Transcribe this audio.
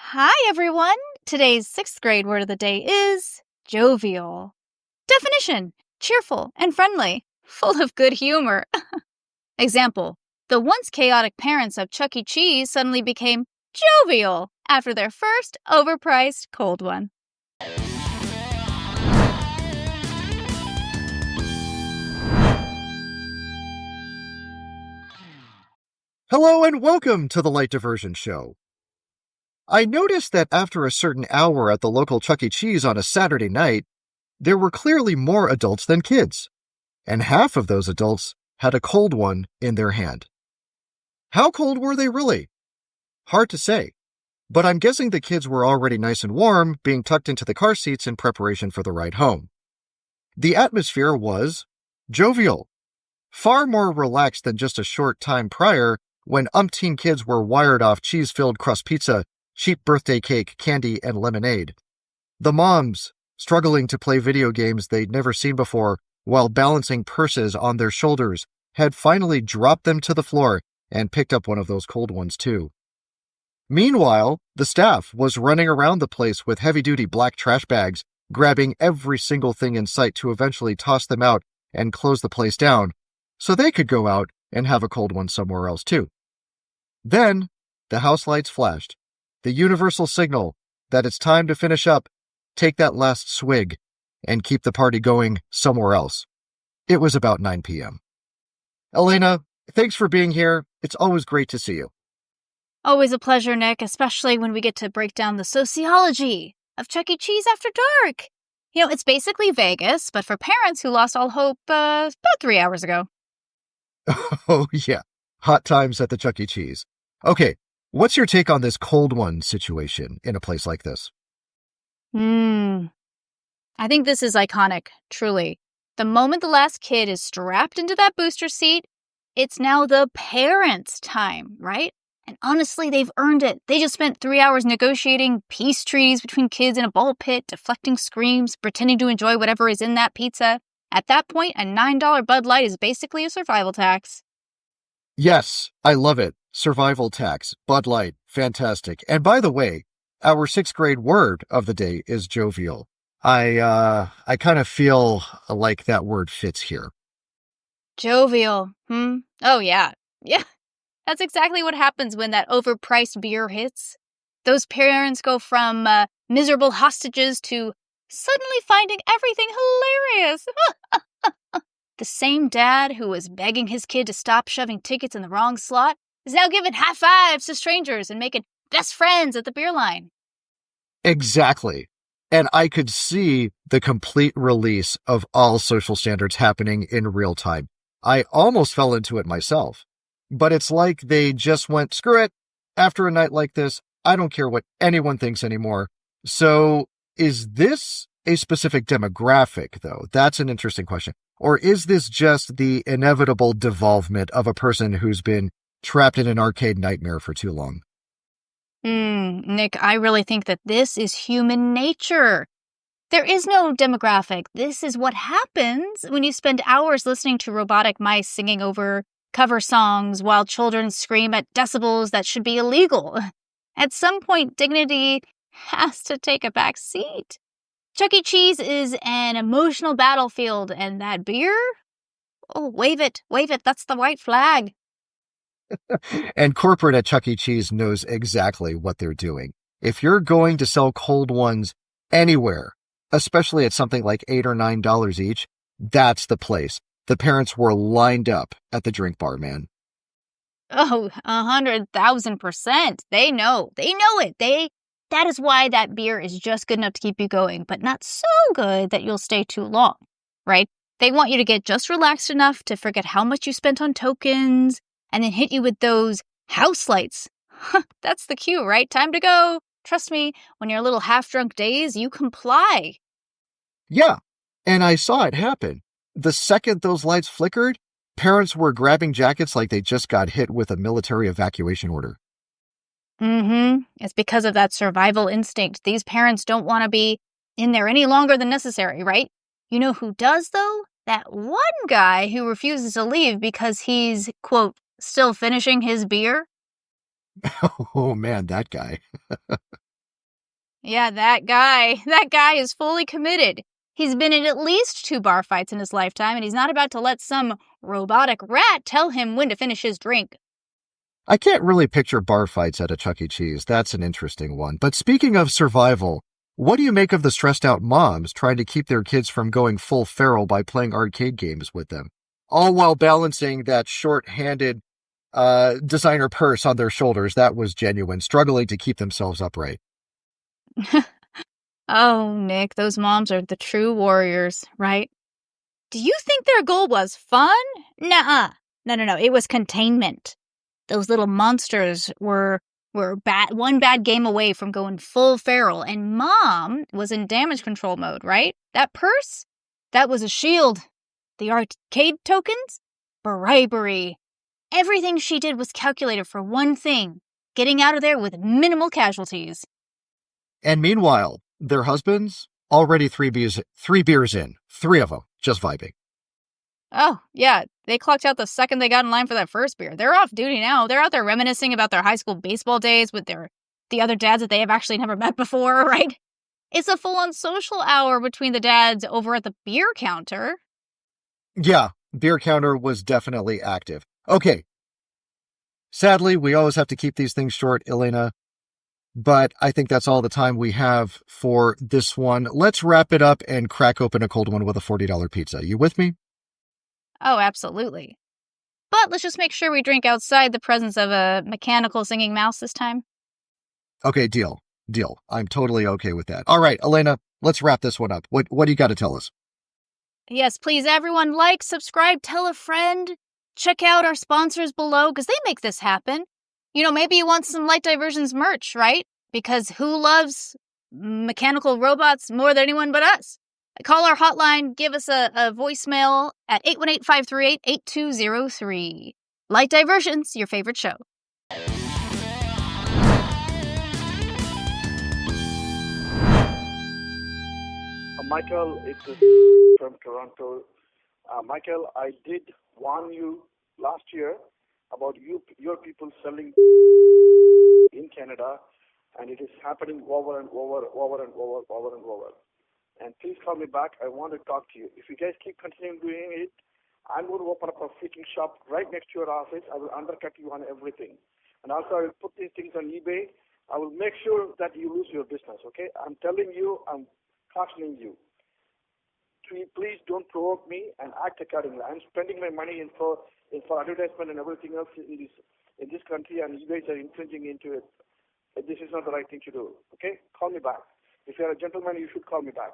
Hi, everyone. Today's sixth grade word of the day is jovial. Definition: cheerful and friendly, full of good humor. Example: the once chaotic parents of Chuck E. Cheese suddenly became jovial after their first overpriced cold one. Hello and welcome to the Light Diversion Show. I noticed that after a certain hour at the local Chuck E. Cheese on a Saturday night, there were clearly more adults than kids, and half of those adults had a cold one in their hand. How cold were they really? Hard to say, but I'm guessing the kids were already nice and warm, being tucked into the car seats in preparation for the ride home. The atmosphere was jovial, far more relaxed than just a short time prior when umpteen kids were wired off cheese-filled crust pizza, cheap birthday cake, candy, and lemonade. The moms, struggling to play video games they'd never seen before while balancing purses on their shoulders, had finally dropped them to the floor and picked up one of those cold ones too. Meanwhile, the staff was running around the place with heavy-duty black trash bags, grabbing every single thing in sight to eventually toss them out and close the place down, so they could go out and have a cold one somewhere else too. Then, the house lights flashed, the universal signal that it's time to finish up, take that last swig, and keep the party going somewhere else. It was about 9 p.m. Elena, thanks for being here. It's always great to see you. Always a pleasure, Nick, especially when we get to break down the sociology of Chuck E. Cheese after dark. It's basically Vegas, but for parents who lost all hope about 3 hours ago. Oh, yeah. Hot times at the Chuck E. Cheese. Okay, what's your take on this cold one situation in a place like this? I think this is iconic, truly. The moment the last kid is strapped into that booster seat, it's now the parents' time, right? And honestly, they've earned it. They just spent 3 hours negotiating peace treaties between kids in a ball pit, deflecting screams, pretending to enjoy whatever is in that pizza. At that point, a $9 Bud Light is basically a survival tax. Yes, I love it. Survival tax, Bud Light, fantastic. And by the way, our sixth grade word of the day is jovial. I kind of feel like that word fits here. Jovial, Oh, yeah. Yeah, that's exactly what happens when that overpriced beer hits. Those parents go from miserable hostages to suddenly finding everything hilarious. The same dad who was begging his kid to stop shoving tickets in the wrong slot is now giving high fives to strangers and making best friends at the beer line. Exactly. And I could see the complete release of all social standards happening in real time. I almost fell into it myself. But it's like they just went, screw it. After a night like this, I don't care what anyone thinks anymore. So is this a specific demographic, though? That's an interesting question. Or is this just the inevitable devolvement of a person who's been trapped in an arcade nightmare for too long? Nick, I really think that this is human nature. There is no demographic. This is what happens when you spend hours listening to robotic mice singing over cover songs while children scream at decibels that should be illegal. At some point, dignity has to take a back seat. Chuck E. Cheese is an emotional battlefield, and that beer? Oh, wave it, that's the white flag. And corporate at Chuck E. Cheese knows exactly what they're doing. If you're going to sell cold ones anywhere, especially at something like $8 or $9 each, that's the place. The parents were lined up at the drink bar, man. Oh, 100,000%. They know it. That is why that beer is just good enough to keep you going, but not so good that you'll stay too long, right? They want you to get just relaxed enough to forget how much you spent on tokens and then hit you with those house lights. That's the cue, right? Time to go. Trust me, when you're a little half-drunk days, you comply. Yeah, and I saw it happen. The second those lights flickered, parents were grabbing jackets like they just got hit with a military evacuation order. It's because of that survival instinct. These parents don't want to be in there any longer than necessary, right? You know who does, though? That one guy who refuses to leave because he's, quote, still finishing his beer. Oh man, that guy. Yeah, that guy. That guy is fully committed. He's been in at least 2 bar fights in his lifetime, and he's not about to let some robotic rat tell him when to finish his drink. I can't really picture bar fights at a Chuck E. Cheese. That's an interesting one. But speaking of survival, what do you make of the stressed out moms trying to keep their kids from going full feral by playing arcade games with them? All while balancing that short-handed designer purse on their shoulders. That was genuine, struggling to keep themselves upright. Oh, Nick, those moms are the true warriors, right? Do you think their goal was fun? Nuh-uh. No. It was containment. Those little monsters were one bad game away from going full feral, and Mom was in damage control mode, right? That purse? That was a shield. The arcade tokens? Bribery. Everything she did was calculated for one thing: getting out of there with minimal casualties. And meanwhile, their husbands already three beers in, 3 of them, just vibing. Oh, yeah, they clocked out the second they got in line for that first beer. They're off duty now. They're out there reminiscing about their high school baseball days with the other dads that they have actually never met before, right? It's a full-on social hour between the dads over at the beer counter. Yeah, beer counter was definitely active. Okay. Sadly, we always have to keep these things short, Elena. But I think that's all the time we have for this one. Let's wrap it up and crack open a cold one with a $40 pizza. You with me? Oh, absolutely. But let's just make sure we drink outside the presence of a mechanical singing mouse this time. Okay, deal. I'm totally okay with that. All right, Elena, let's wrap this one up. What do you got to tell us? Yes, please, everyone, like, subscribe, tell a friend. Check out our sponsors below, because they make this happen. Maybe you want some Light Diversions merch, right? Because who loves mechanical robots more than anyone but us? Call our hotline, give us a voicemail at 818-538-8203. Light Diversions, your favorite show. Michael, it's from Toronto. Michael, I did warn you last year about your people selling in Canada, and it is happening over and over. And please call me back. I want to talk to you. If you guys keep continuing doing it, I'm going to open up a freaking shop right next to your office. I will undercut you on everything. And also, I will put these things on eBay. I will make sure that you lose your business, okay? I'm telling you, I'm cautioning you. Please don't provoke me and act accordingly. I'm spending my money for advertisement and everything else in this country, and you guys are infringing into it. This is not the right thing to do. Okay? Call me back. If you're a gentleman, you should call me back.